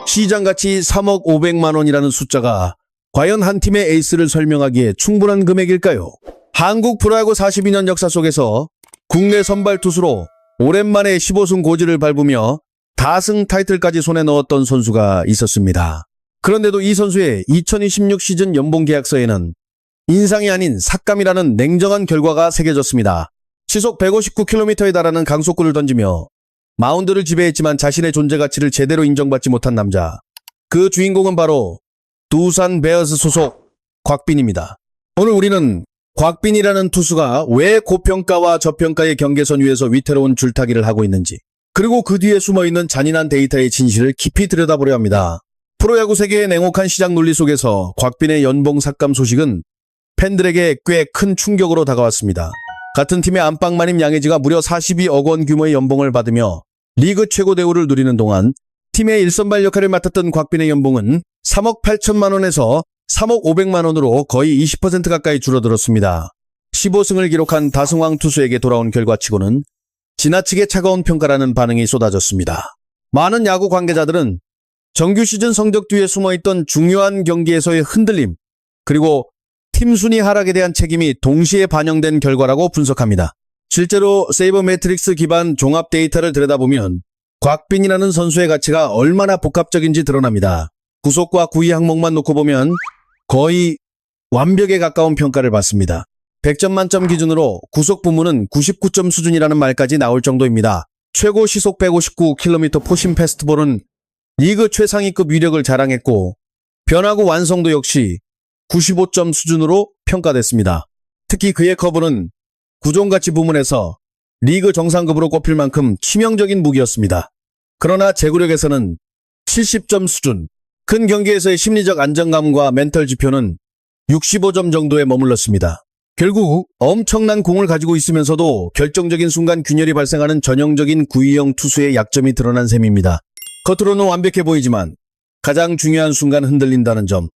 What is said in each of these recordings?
시장가치 3억 500만 원이라는 숫자가 과연 한 팀의 에이스를 설명하기에 충분한 금액일까요? 한국 프로야구 42년 역사 속에서 국내 선발 투수로 오랜만에 15승 고지를 밟으며 다승 타이틀까지 손에 넣었던 선수가 있었습니다. 그런데도 이 선수의 2026 시즌 연봉 계약서에는 인상이 아닌 삭감이라는 냉정한 결과가 새겨졌습니다. 시속 159km에 달하는 강속구를 던지며 마운드를 지배했지만 자신의 존재 가치를 제대로 인정받지 못한 남자. 그 주인공은 바로 두산 베어스 소속 곽빈입니다. 오늘 우리는 곽빈이라는 투수가 왜 고평가와 저평가의 경계선 위에서 위태로운 줄타기를 하고 있는지, 그리고 그 뒤에 숨어있는 잔인한 데이터의 진실을 깊이 들여다보려 합니다. 프로야구 세계의 냉혹한 시장 논리 속에서 곽빈의 연봉 삭감 소식은 팬들에게 꽤 큰 충격으로 다가왔습니다. 같은 팀의 안방마님 양의지가 무려 42억 원 규모의 연봉을 받으며 리그 최고 대우를 누리는 동안 팀의 일선발 역할을 맡았던 곽빈의 연봉은 3억 8천만 원에서 3억 500만 원으로 거의 20% 가까이 줄어들었습니다. 15승을 기록한 다승왕 투수에게 돌아온 결과치고는 지나치게 차가운 평가라는 반응이 쏟아졌습니다. 많은 야구 관계자들은 정규 시즌 성적 뒤에 숨어있던 중요한 경기에서의 흔들림, 그리고 팀 순위 하락에 대한 책임이 동시에 반영된 결과라고 분석합니다. 실제로 세이버 매트릭스 기반 종합 데이터를 들여다보면 곽빈이라는 선수의 가치가 얼마나 복합적인지 드러납니다. 구속과 구위 항목만 놓고 보면 거의 완벽에 가까운 평가를 받습니다. 100점 만점 기준으로 구속 부문은 99점 수준이라는 말까지 나올 정도입니다. 최고 시속 159km 포심 패스트볼은 리그 최상위급 위력을 자랑했고 변화구 완성도 역시 95점 수준으로 평가됐습니다. 특히 그의 커브는 구종가치 부문에서 리그 정상급으로 꼽힐 만큼 치명적인 무기였습니다. 그러나 제구력에서는 70점 수준, 큰 경기에서의 심리적 안정감과 멘탈 지표는 65점 정도에 머물렀습니다. 결국 엄청난 공을 가지고 있으면서도 결정적인 순간 균열이 발생하는 전형적인 구위형 투수의 약점이 드러난 셈입니다. 겉으로는 완벽해 보이지만 가장 중요한 순간 흔들린다는 점,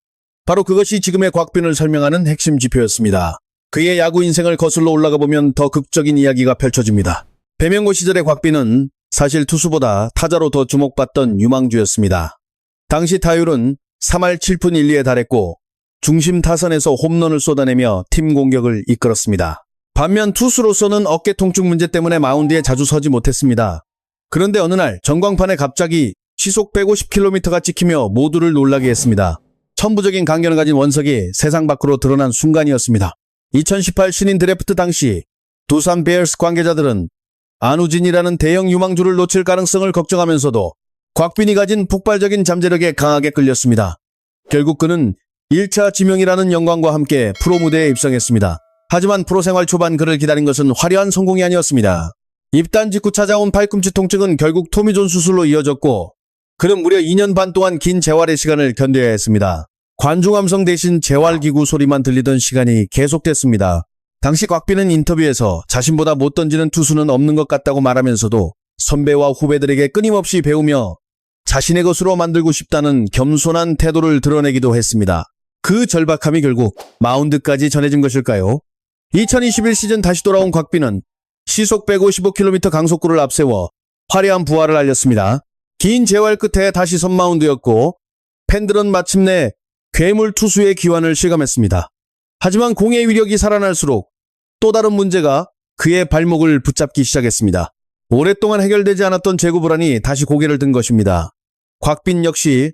바로 그것이 지금의 곽빈을 설명하는 핵심 지표였습니다. 그의 야구 인생을 거슬러 올라가 보면 더 극적인 이야기가 펼쳐집니다. 배명고 시절의 곽빈은 사실 투수보다 타자로 더 주목받던 유망주였습니다. 당시 타율은 3할 7푼 1리에 달했고 중심 타선에서 홈런을 쏟아내며 팀 공격을 이끌었습니다. 반면 투수로서는 어깨 통증 문제 때문에 마운드에 자주 서지 못했습니다. 그런데 어느 날 전광판에 갑자기 시속 150km가 찍히며 모두를 놀라게 했습니다. 천부적인 강견을 가진 원석이 세상 밖으로 드러난 순간이었습니다. 2018 신인 드래프트 당시 두산 베어스 관계자들은 안우진이라는 대형 유망주를 놓칠 가능성을 걱정하면서도 곽빈이 가진 폭발적인 잠재력에 강하게 끌렸습니다. 결국 그는 1차 지명이라는 영광과 함께 프로 무대에 입성했습니다. 하지만 프로 생활 초반 그를 기다린 것은 화려한 성공이 아니었습니다. 입단 직후 찾아온 팔꿈치 통증은 결국 토미존 수술로 이어졌고 그는 무려 2년 반 동안 긴 재활의 시간을 견뎌야 했습니다. 관중함성 대신 재활기구 소리만 들리던 시간이 계속됐습니다. 당시 곽빈은 인터뷰에서 자신보다 못 던지는 투수는 없는 것 같다고 말하면서도 선배와 후배들에게 끊임없이 배우며 자신의 것으로 만들고 싶다는 겸손한 태도를 드러내기도 했습니다. 그 절박함이 결국 마운드까지 전해진 것일까요? 2021 시즌 다시 돌아온 곽빈은 시속 155km 강속구를 앞세워 화려한 부활을 알렸습니다. 긴 재활 끝에 다시 선마운드였고 팬들은 마침내 괴물 투수의 기환을 실감했습니다. 하지만 공의 위력이 살아날수록 또 다른 문제가 그의 발목을 붙잡기 시작했습니다. 오랫동안 해결되지 않았던 제구 불안이 다시 고개를 든 것입니다. 곽빈 역시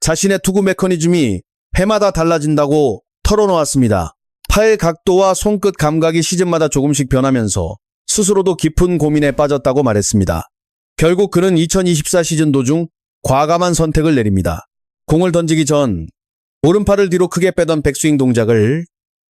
자신의 투구 메커니즘이 해마다 달라진다고 털어놓았습니다. 팔 각도와 손끝 감각이 시즌마다 조금씩 변하면서 스스로도 깊은 고민에 빠졌다고 말했습니다. 결국 그는 2024 시즌 도중 과감한 선택을 내립니다. 공을 던지기 전 오른팔을 뒤로 크게 빼던 백스윙 동작을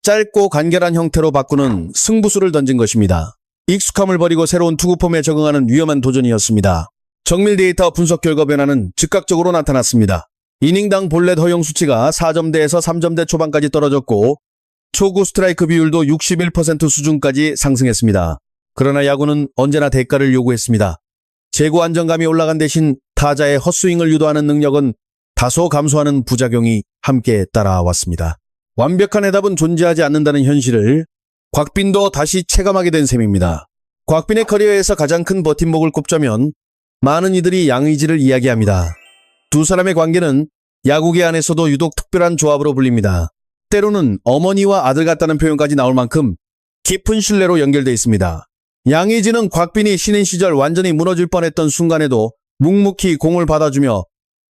짧고 간결한 형태로 바꾸는 승부수를 던진 것입니다. 익숙함을 버리고 새로운 투구 폼에 적응하는 위험한 도전이었습니다. 정밀 데이터 분석 결과 변화는 즉각적으로 나타났습니다. 이닝당 볼넷 허용 수치가 4점대에서 3점대 초반까지 떨어졌고 초구 스트라이크 비율도 61% 수준까지 상승했습니다. 그러나 야구는 언제나 대가를 요구했습니다. 제구 안정감이 올라간 대신 타자의 헛스윙을 유도하는 능력은 다소 감소하는 부작용이 함께 따라왔습니다. 완벽한 해답은 존재하지 않는다는 현실을 곽빈도 다시 체감하게 된 셈입니다. 곽빈의 커리어에서 가장 큰 버팀목을 꼽자면 많은 이들이 양의지를 이야기합니다. 두 사람의 관계는 야구계 안에서도 유독 특별한 조합으로 불립니다. 때로는 어머니와 아들 같다는 표현까지 나올 만큼 깊은 신뢰로 연결돼 있습니다. 양의지는 곽빈이 신인 시절 완전히 무너질 뻔했던 순간에도 묵묵히 공을 받아주며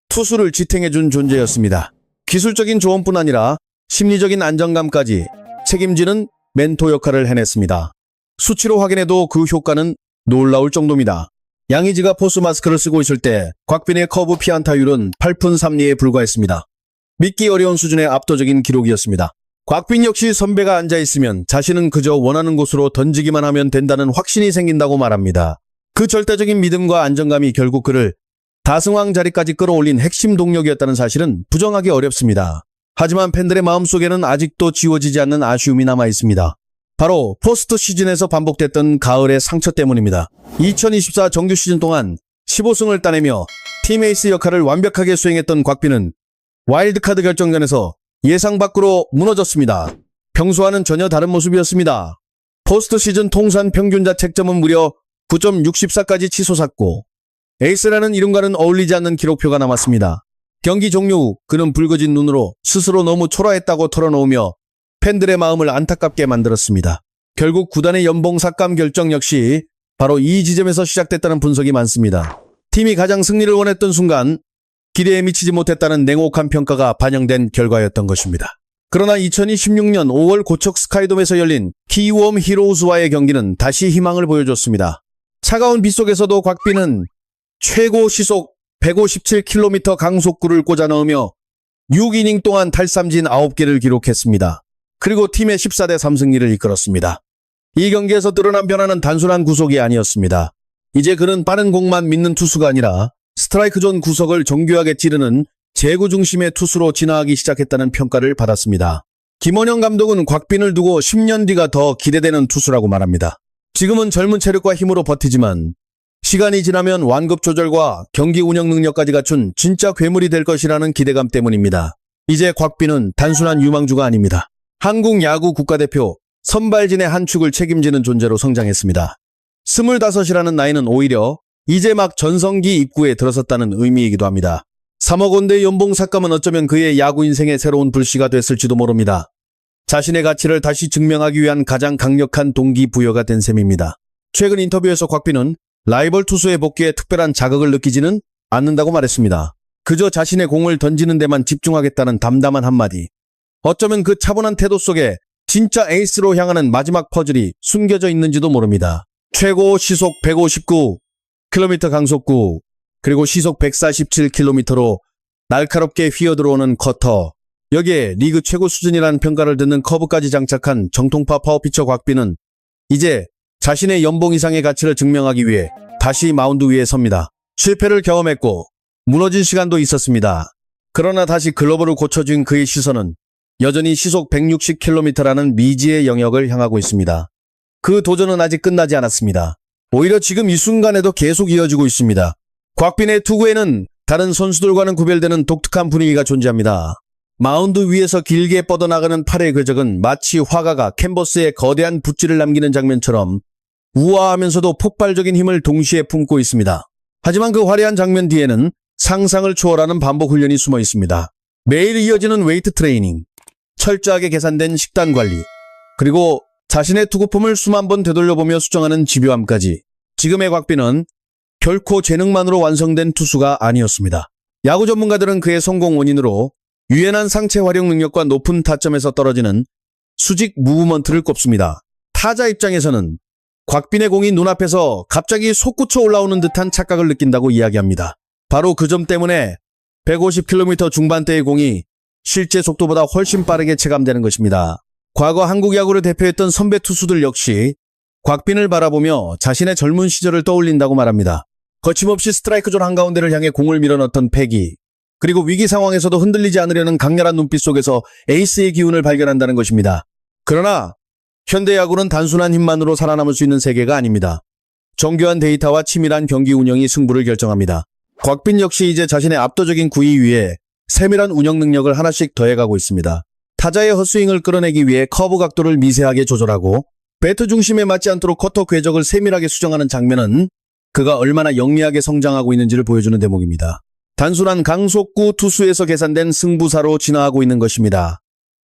투수를 지탱해준 존재였습니다. 기술적인 조언뿐 아니라 심리적인 안정감까지 책임지는 멘토 역할을 해냈습니다. 수치로 확인해도 그 효과는 놀라울 정도입니다. 양의지가 포수 마스크를 쓰고 있을 때 곽빈의 커브 피안타율은 8푼 3리에 불과했습니다. 믿기 어려운 수준의 압도적인 기록이었습니다. 곽빈 역시 선배가 앉아있으면 자신은 그저 원하는 곳으로 던지기만 하면 된다는 확신이 생긴다고 말합니다. 그 절대적인 믿음과 안정감이 결국 그를 다승왕 자리까지 끌어올린 핵심 동력이었다는 사실은 부정하기 어렵습니다. 하지만 팬들의 마음속에는 아직도 지워지지 않는 아쉬움이 남아있습니다. 바로 포스트 시즌에서 반복됐던 가을의 상처 때문입니다. 2024 정규 시즌 동안 15승을 따내며 팀 에이스 역할을 완벽하게 수행했던 곽빈은 와일드카드 결정전에서 예상 밖으로 무너졌습니다. 평소와는 전혀 다른 모습이었습니다. 포스트 시즌 통산 평균 자책점은 무려 9.64까지 치솟았고 에이스라는 이름과는 어울리지 않는 기록표가 남았습니다. 경기 종료 후 그는 붉어진 눈으로 스스로 너무 초라했다고 털어놓으며 팬들의 마음을 안타깝게 만들었습니다. 결국 구단의 연봉 삭감 결정 역시 바로 이 지점에서 시작됐다는 분석이 많습니다. 팀이 가장 승리를 원했던 순간 기대에 미치지 못했다는 냉혹한 평가가 반영된 결과였던 것입니다. 그러나 2026년 5월 고척 스카이돔에서 열린 키움 히로우즈와의 경기는 다시 희망을 보여줬습니다. 차가운 빗속에서도 곽빈은 최고 시속 157km 강속구를 꽂아 넣으며 6이닝 동안 탈삼진 9개를 기록했습니다. 그리고 팀의 14대 3승리를 이끌었습니다. 이 경기에서 드러난 변화는 단순한 구속이 아니었습니다. 이제 그는 빠른 공만 믿는 투수가 아니라 스트라이크 존 구석을 정교하게 찌르는 제구 중심의 투수로 진화하기 시작했다는 평가를 받았습니다. 김원영 감독은 곽빈을 두고 10년 뒤가 더 기대되는 투수라고 말합니다. 지금은 젊은 체력과 힘으로 버티지만 시간이 지나면 완급 조절과 경기 운영 능력까지 갖춘 진짜 괴물이 될 것이라는 기대감 때문입니다. 이제 곽빈은 단순한 유망주가 아닙니다. 한국 야구 국가대표 선발진의 한 축을 책임지는 존재로 성장했습니다. 25이라는 나이는 오히려 이제 막 전성기 입구에 들어섰다는 의미이기도 합니다. 3억 원대 연봉 삭감은 어쩌면 그의 야구 인생의 새로운 불씨가 됐을지도 모릅니다. 자신의 가치를 다시 증명하기 위한 가장 강력한 동기부여가 된 셈입니다. 최근 인터뷰에서 곽빈은 라이벌 투수의 복귀에 특별한 자극을 느끼지는 않는다고 말했습니다. 그저 자신의 공을 던지는 데만 집중하겠다는 담담한 한마디. 어쩌면 그 차분한 태도 속에 진짜 에이스로 향하는 마지막 퍼즐이 숨겨져 있는지도 모릅니다. 최고 시속 159km 강속구, 그리고 시속 147km로 날카롭게 휘어들어오는 커터, 여기에 리그 최고 수준이라는 평가를 듣는 커브까지 장착한 정통파 파워피처 곽빈은 이제 자신의 연봉 이상의 가치를 증명하기 위해 다시 마운드 위에 섭니다. 실패를 경험했고 무너진 시간도 있었습니다. 그러나 다시 글러브를 고쳐준 그의 시선은 여전히 시속 160km라는 미지의 영역을 향하고 있습니다. 그 도전은 아직 끝나지 않았습니다. 오히려 지금 이 순간에도 계속 이어지고 있습니다. 곽빈의 투구에는 다른 선수들과는 구별되는 독특한 분위기가 존재합니다. 마운드 위에서 길게 뻗어나가는 팔의 궤적은 마치 화가가 캔버스에 거대한 붓질을 남기는 장면처럼 우아하면서도 폭발적인 힘을 동시에 품고 있습니다. 하지만 그 화려한 장면 뒤에는 상상을 초월하는 반복 훈련이 숨어 있습니다. 매일 이어지는 웨이트 트레이닝, 철저하게 계산된 식단 관리, 그리고 자신의 투구폼을 수만 번 되돌려보며 수정하는 집요함까지. 지금의 곽빈은 결코 재능만으로 완성된 투수가 아니었습니다. 야구 전문가들은 그의 성공 원인으로 유연한 상체 활용 능력과 높은 타점에서 떨어지는 수직 무브먼트를 꼽습니다. 타자 입장에서는 곽빈의 공이 눈앞에서 갑자기 솟구쳐 올라오는 듯한 착각을 느낀다고 이야기합니다. 바로 그 점 때문에 150km 중반대의 공이 실제 속도보다 훨씬 빠르게 체감되는 것입니다. 과거 한국 야구를 대표했던 선배 투수들 역시 곽빈을 바라보며 자신의 젊은 시절을 떠올린다고 말합니다. 거침없이 스트라이크 존 한가운데를 향해 공을 밀어넣던 패기, 그리고 위기 상황에서도 흔들리지 않으려는 강렬한 눈빛 속에서 에이스의 기운을 발견한다는 것입니다. 그러나 현대 야구는 단순한 힘만으로 살아남을 수 있는 세계가 아닙니다. 정교한 데이터와 치밀한 경기 운영이 승부를 결정합니다. 곽빈 역시 이제 자신의 압도적인 구위 위에 세밀한 운영 능력을 하나씩 더해가고 있습니다. 타자의 헛스윙을 끌어내기 위해 커브 각도를 미세하게 조절하고 배트 중심에 맞지 않도록 커터 궤적을 세밀하게 수정하는 장면은 그가 얼마나 영리하게 성장하고 있는지를 보여주는 대목입니다. 단순한 강속구 투수에서 계산된 승부사로 진화하고 있는 것입니다.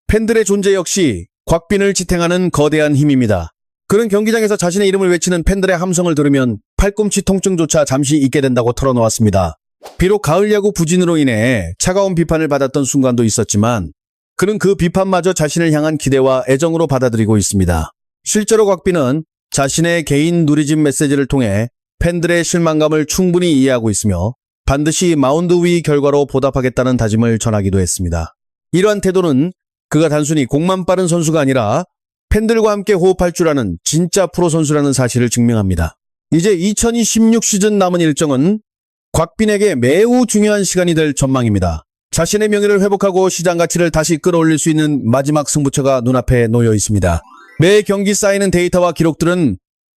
팬들의 존재 역시 곽빈을 지탱하는 거대한 힘입니다. 그는 경기장에서 자신의 이름을 외치는 팬들의 함성을 들으면 팔꿈치 통증조차 잠시 잊게 된다고 털어놓았습니다. 비록 가을 야구 부진으로 인해 차가운 비판을 받았던 순간도 있었지만 그는 그 비판마저 자신을 향한 기대와 애정으로 받아들이고 있습니다. 실제로 곽빈은 자신의 개인 누리집 메시지를 통해 팬들의 실망감을 충분히 이해하고 있으며 반드시 마운드 위 결과로 보답하겠다는 다짐을 전하기도 했습니다. 이러한 태도는 그가 단순히 공만 빠른 선수가 아니라 팬들과 함께 호흡할 줄 아는 진짜 프로 선수라는 사실을 증명합니다. 이제 2026 시즌 남은 일정은 곽빈에게 매우 중요한 시간이 될 전망입니다. 자신의 명예를 회복하고 시장 가치를 다시 끌어올릴 수 있는 마지막 승부처가 눈앞에 놓여 있습니다. 매 경기 쌓이는 데이터와 기록들은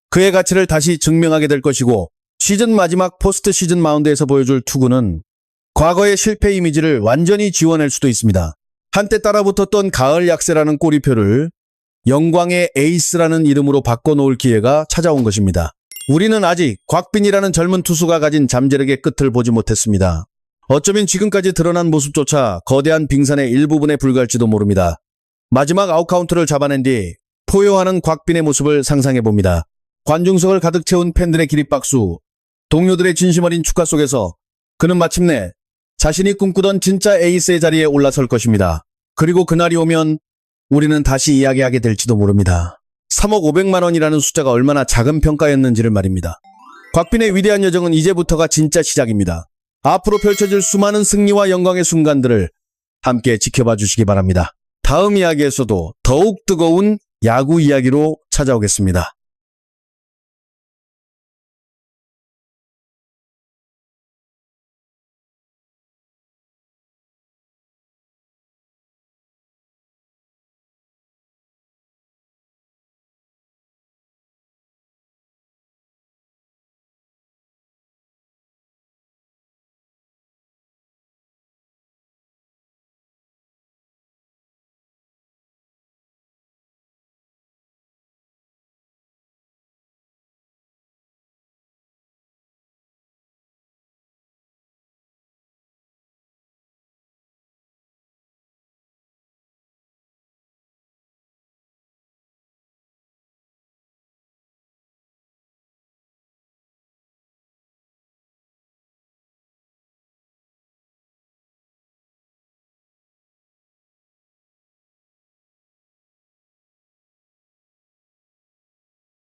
그의 가치를 다시 증명하게 될 것이고 시즌 마지막 포스트 시즌 마운드에서 보여줄 투구는 과거의 실패 이미지를 완전히 지워낼 수도 있습니다. 한때 따라붙었던 가을 약세라는 꼬리표를 영광의 에이스라는 이름으로 바꿔놓을 기회가 찾아온 것입니다. 우리는 아직 곽빈이라는 젊은 투수가 가진 잠재력의 끝을 보지 못했습니다. 어쩌면 지금까지 드러난 모습조차 거대한 빙산의 일부분에 불과할지도 모릅니다. 마지막 아웃카운트를 잡아낸 뒤 포효하는 곽빈의 모습을 상상해봅니다. 관중석을 가득 채운 팬들의 기립박수, 동료들의 진심 어린 축하 속에서 그는 마침내 자신이 꿈꾸던 진짜 에이스의 자리에 올라설 것입니다. 그리고 그날이 오면 우리는 다시 이야기하게 될지도 모릅니다. 3억 500만 원이라는 숫자가 얼마나 작은 평가였는지를 말입니다. 곽빈의 위대한 여정은 이제부터가 진짜 시작입니다. 앞으로 펼쳐질 수많은 승리와 영광의 순간들을 함께 지켜봐 주시기 바랍니다. 다음 이야기에서도 더욱 뜨거운 야구 이야기로 찾아오겠습니다.